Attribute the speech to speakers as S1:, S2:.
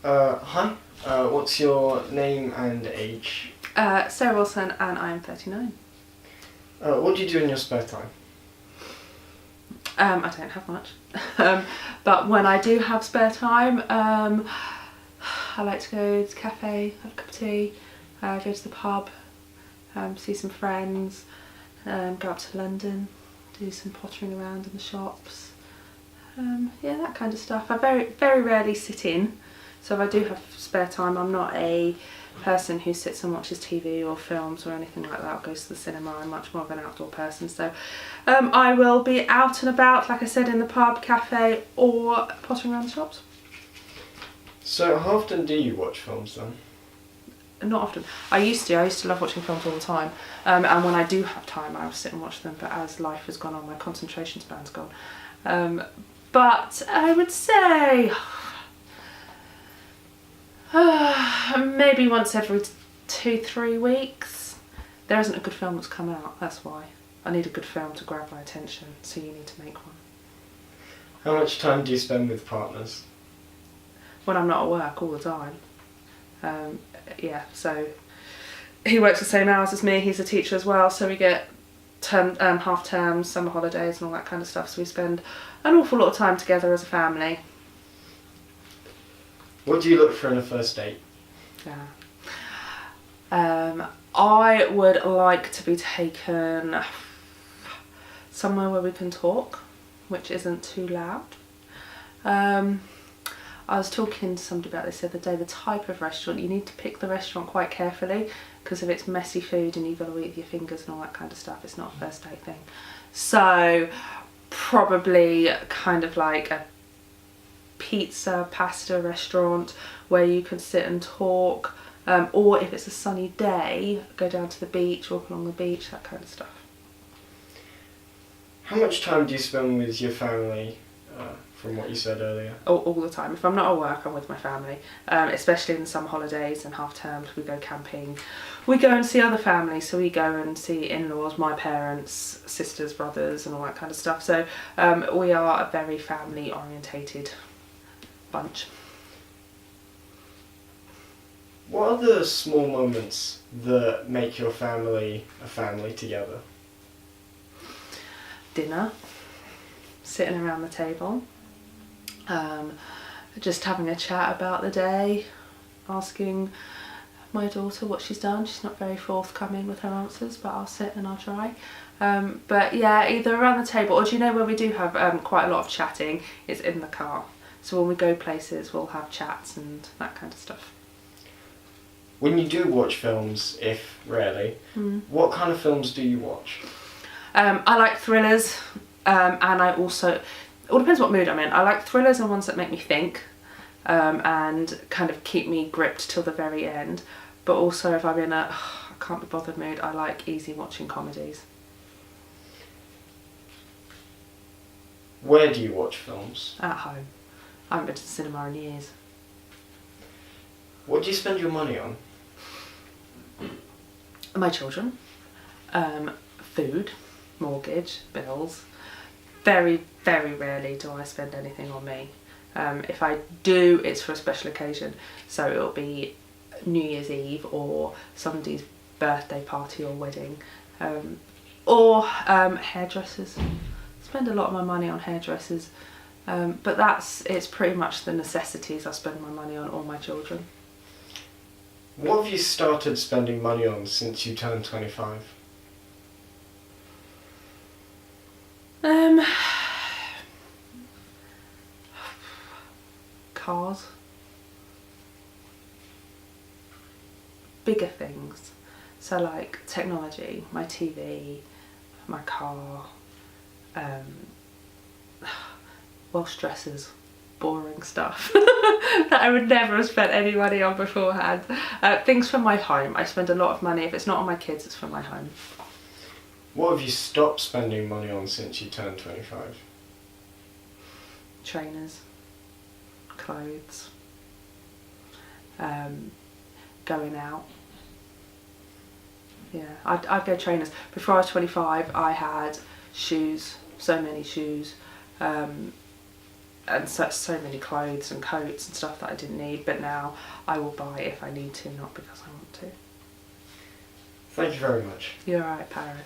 S1: Hi. What's your name and age?
S2: Sarah Wilson, and I'm 39.
S1: What do you do in your spare time?
S2: I don't have much, but when I do have spare time, I like to go to the cafe, have a cup of tea, go to the pub, see some friends, go up to London, do some pottering around in the shops, yeah, that kind of stuff. I very rarely sit in, so if I do have spare time, I'm not a person who sits and watches TV or films or anything like that, or goes to the cinema. I'm much more of an outdoor person, so I will be out and about, like I said, in the pub, cafe, or pottering around the shops.
S1: So how often do you watch films then?
S2: Not often. I used to love watching films all the time, and when I do have time I will sit and watch them, but as life has gone on, my concentration span's gone. But I would say maybe once every 2-3 weeks. There isn't a good film that's come out, that's why. I need a good film to grab my attention, so you need to make one.
S1: How much time do you spend with partners?
S2: When I'm not at work, all the time. Yeah, so he works the same hours as me, he's a teacher as well, so we get half terms, summer holidays and all that kind of stuff, so we spend an awful lot of time together as a family.
S1: What do you look for in a first date?
S2: I would like to be taken somewhere where we can talk, which isn't too loud. I was talking to somebody about this the other day, the type of restaurant. You need to pick the restaurant quite carefully, because if it's messy food and you've got to eat with your fingers and all that kind of stuff, it's not a first date thing. So probably kind of like a pizza, pasta restaurant where you can sit and talk, or if it's a sunny day, go down to the beach, walk along the beach, that kind of stuff.
S1: How much time do you spend with your family, from what you said earlier?
S2: All the time. If I'm not at work, I'm with my family, especially in the summer holidays and half terms. We go camping, we go and see other families, so we go and see in-laws, my parents, sisters, brothers and all that kind of stuff. So we are a very family orientated bunch.
S1: What are the small moments that make your family a family together?
S2: Dinner, sitting around the table, just having a chat about the day, asking my daughter what she's done. She's not very forthcoming with her answers, but I'll sit and I'll try. But yeah, either around the table, or do you know where we do have quite a lot of chatting? It's in the car. So when we go places, we'll have chats and that kind of stuff.
S1: When you do watch films, if rarely, what kind of films do you watch?
S2: I like thrillers, and I also, it all depends what mood I'm in. I like thrillers and ones that make me think, and kind of keep me gripped till the very end. But also if I'm in a I can't be bothered mood, I like easy watching comedies.
S1: Where do you watch films?
S2: At home. I haven't been to the cinema in years.
S1: What do you spend your money on?
S2: My children, food, mortgage, bills. Very rarely do I spend anything on me. If I do, it's for a special occasion, so it'll be New Year's Eve or somebody's birthday party or wedding, or hairdressers. Spend a lot of my money on hairdressers, but it's pretty much the necessities I spend my money on, or my children.
S1: What have you started spending money on since you turned 25?
S2: Cars. Bigger things. So like technology, my TV, my car, Welsh dresses, boring stuff that I would never have spent any money on beforehand. Things for my home. I spend a lot of money. If it's not on my kids, it's for my home.
S1: What have you stopped spending money on since you turned 25?
S2: Trainers, clothes, going out. Yeah, I'd go trainers. Before I was 25, I had shoes, so many shoes, and so many clothes and coats and stuff that I didn't need, but now I will buy if I need to, not because I want to.
S1: Thank you very much.
S2: You're alright, Paris.